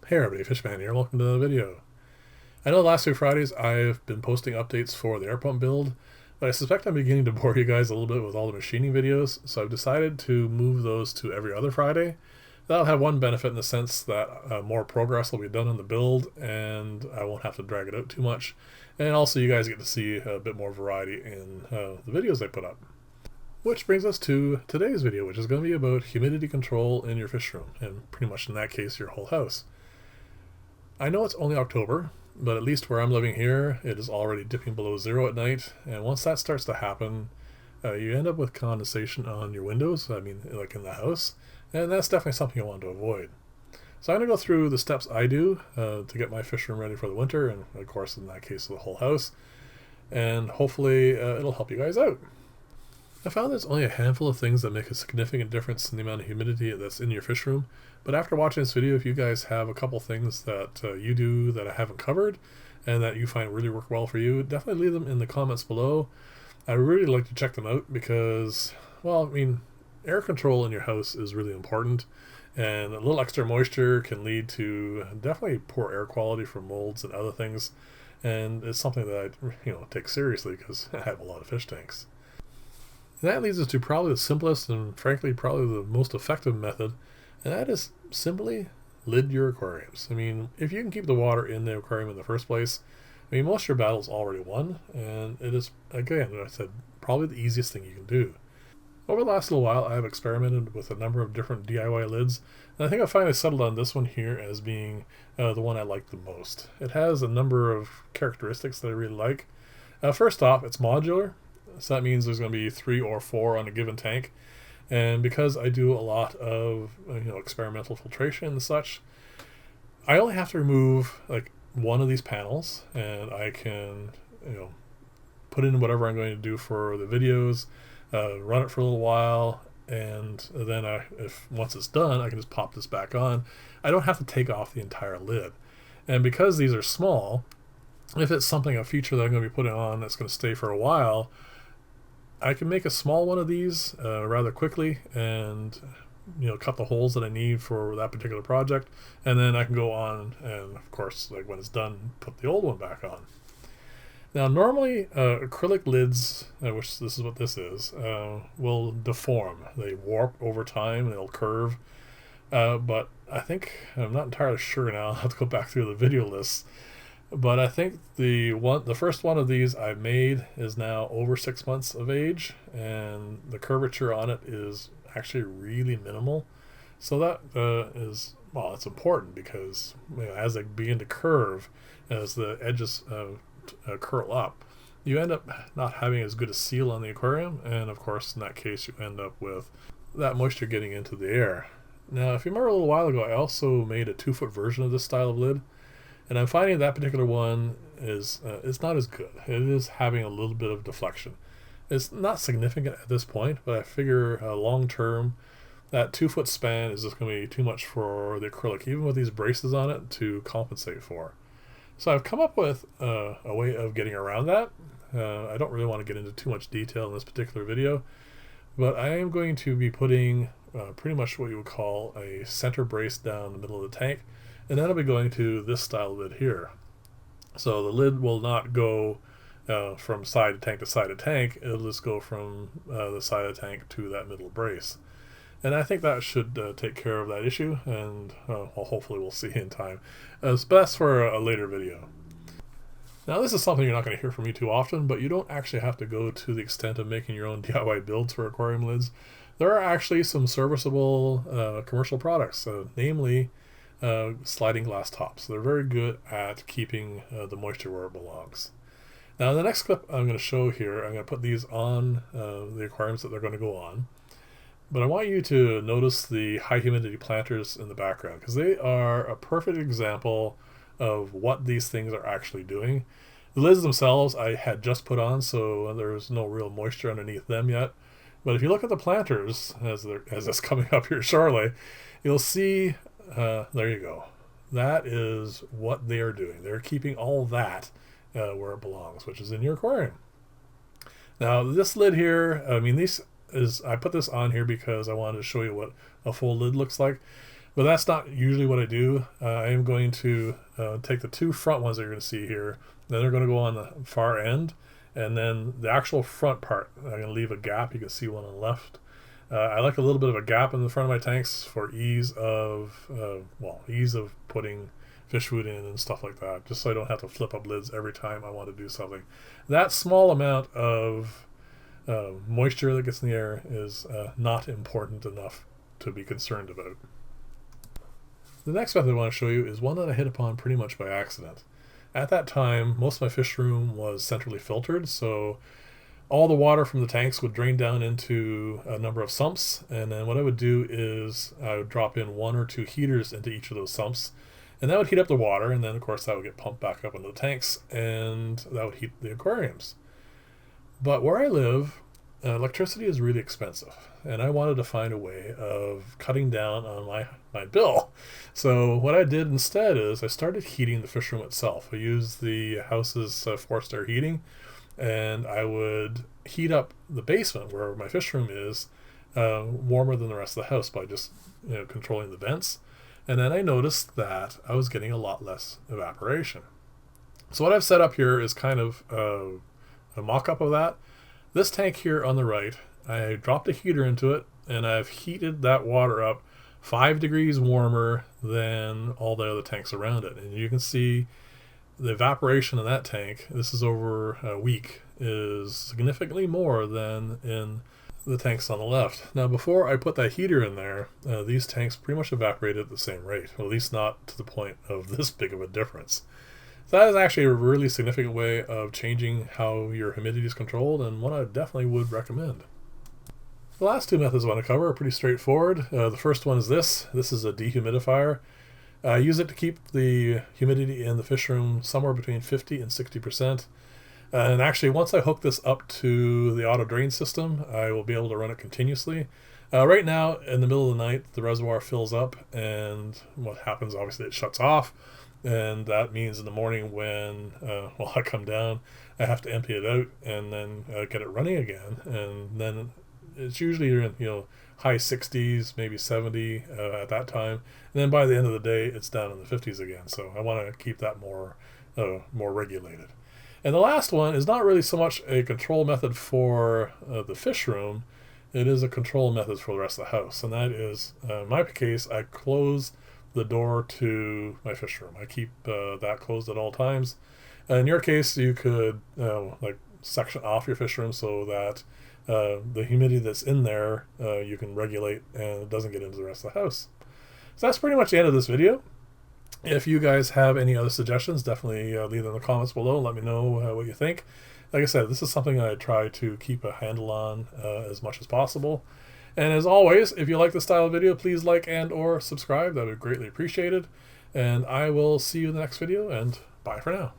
Hey everybody, Fishman here. Welcome to the video. I know the last 2 Fridays I've been posting updates for the air pump build, but I suspect I'm beginning to bore you guys a little bit with all the machining videos, so I've decided to move those to every other Friday. That'll have one benefit in the sense that more progress will be done on the build and I won't have to drag it out too much. And also you guys get to see a bit more variety in the videos I put up. Which brings us to today's video, which is going to be about humidity control in your fish room, and pretty much in that case your whole house. I know it's only October, but at least where I'm living here, it is already dipping below zero at night, and once that starts to happen, you end up with condensation on your windows, like in the house, and that's definitely something you want to avoid. So I'm going to go through the steps I do to get my fish room ready for the winter, and of course in that case the whole house, and hopefully it'll help you guys out. I found there's only a handful of things that make a significant difference in the amount of humidity that's in your fish room, but after watching this video, if you guys have a couple things that you do that I haven't covered and that you find really work well for you, definitely leave them in the comments below. I really like to check them out because, well, air control in your house is really important, and a little extra moisture can lead to definitely poor air quality from molds and other things, and it's something that I take seriously because I have a lot of fish tanks. And that leads us to probably the simplest and frankly probably the most effective method, and that is simply lid your aquariums. If you can keep the water in the aquarium in the first place, most of your battle's already won, and it is, again, as I said, probably the easiest thing you can do. Over the last little while, I've experimented with a number of different DIY lids, and I think I finally settled on this one here as being the one I like the most. It has a number of characteristics that I really like. First off, it's modular. So that means there's going to be 3 or 4 on a given tank, and because I do a lot of experimental filtration and such, I only have to remove like one of these panels, and I can put in whatever I'm going to do for the videos, run it for a little while, and then if once it's done, I can just pop this back on. I don't have to take off the entire lid, and because these are small, if it's a feature that I'm going to be putting on that's going to stay for a while, I can make a small one of these rather quickly and cut the holes that I need for that particular project, and then I can go on and of course when it's done put the old one back on. Now normally acrylic lids, which this is what this is, will deform. They warp over time and they'll curve, but I'm not entirely sure now. I'll have to go back through the video lists. But I think the first one of these I made is now over 6 months of age, and the curvature on it is actually really minimal. So that it's important because as they begin to curve, as the edges curl up, you end up not having as good a seal on the aquarium, and of course in that case you end up with that moisture getting into the air. Now, if you remember a little while ago, I also made a 2-foot version of this style of lid. And I'm finding that particular one is it's not as good. It is having a little bit of deflection. It's not significant at this point, but I figure long term, that 2-foot span is just going to be too much for the acrylic, even with these braces on it, to compensate for. So I've come up with a way of getting around that. I don't really want to get into too much detail in this particular video, but I am going to be putting pretty much what you would call a center brace down the middle of the tank. And then I'll be going to this style lid here. So the lid will not go from side of tank to side of tank. It'll just go from the side of the tank to that middle brace. And I think that should take care of that issue, and hopefully we'll see in time. But that's for a later video. Now this is something you're not going to hear from me too often, but you don't actually have to go to the extent of making your own DIY builds for aquarium lids. There are actually some serviceable commercial products, namely sliding glass tops. They're very good at keeping the moisture where it belongs. Now in the next clip I'm going to show here, I'm going to put these on the aquariums that they're going to go on. But I want you to notice the high humidity planters in the background, because they are a perfect example of what these things are actually doing. The lids themselves I had just put on, so there's no real moisture underneath them yet. But if you look at the planters as it's coming up here shortly, you'll see there you go. That is what they are doing. They're keeping all that where it belongs, which is in your aquarium. Now this lid here, I put this on here because I wanted to show you what a full lid looks like. But that's not usually what I do. I am going to take the two front ones that you're going to see here. Then they're going to go on the far end. And then the actual front part, I'm going to leave a gap. You can see one on the left. I like a little bit of a gap in the front of my tanks for ease of putting fish food in and stuff like that, just so I don't have to flip up lids every time I want to do something. That small amount of moisture that gets in the air is not important enough to be concerned about. The next method I want to show you is one that I hit upon pretty much by accident. At that time, most of my fish room was centrally filtered, so all the water from the tanks would drain down into a number of sumps, and then what I would do is I would drop in 1 or 2 heaters into each of those sumps, and that would heat up the water, and then of course that would get pumped back up into the tanks, and that would heat the aquariums. But where I live, electricity is really expensive, and I wanted to find a way of cutting down on my bill. So what I did instead is I started heating the fish room itself. I used the house's forced air heating, and I would heat up the basement where my fish room is warmer than the rest of the house by just controlling the vents. And then I noticed that I was getting a lot less evaporation. So what I've set up here is kind of a mock-up of that. This tank here on the right, I dropped a heater into it, and I've heated that water up 5 degrees warmer than all the other tanks around it. And you can see the evaporation in that tank, this is over a week, is significantly more than in the tanks on the left. Now before I put that heater in there, these tanks pretty much evaporated at the same rate, or at least not to the point of this big of a difference. So that is actually a really significant way of changing how your humidity is controlled, and one I definitely would recommend. The last two methods I want to cover are pretty straightforward. The first one is this. This is a dehumidifier. I use it to keep the humidity in the fish room somewhere between 50 and 60%. And actually, once I hook this up to the auto drain system, I will be able to run it continuously. Right now, in the middle of the night, the reservoir fills up, and what happens, obviously, it shuts off. And that means in the morning when I come down, I have to empty it out and then get it running again. And then it's usually in high 60s, maybe 70 at that time. And then by the end of the day, it's down in the 50s again. So I want to keep that more regulated. And the last one is not really so much a control method for the fish room. It is a control method for the rest of the house. And that is, in my case, I close the door to my fish room. I keep that closed at all times. In your case, you could section off your fish room so that the humidity that's in there you can regulate and it doesn't get into the rest of the house. So that's pretty much the end of this video. If you guys have any other suggestions, definitely leave them in the comments below and let me know what you think. Like I said, this is something I try to keep a handle on as much as possible. And as always, if you like this style of video, please like and or subscribe. That would be greatly appreciated. And I will see you in the next video, and bye for now.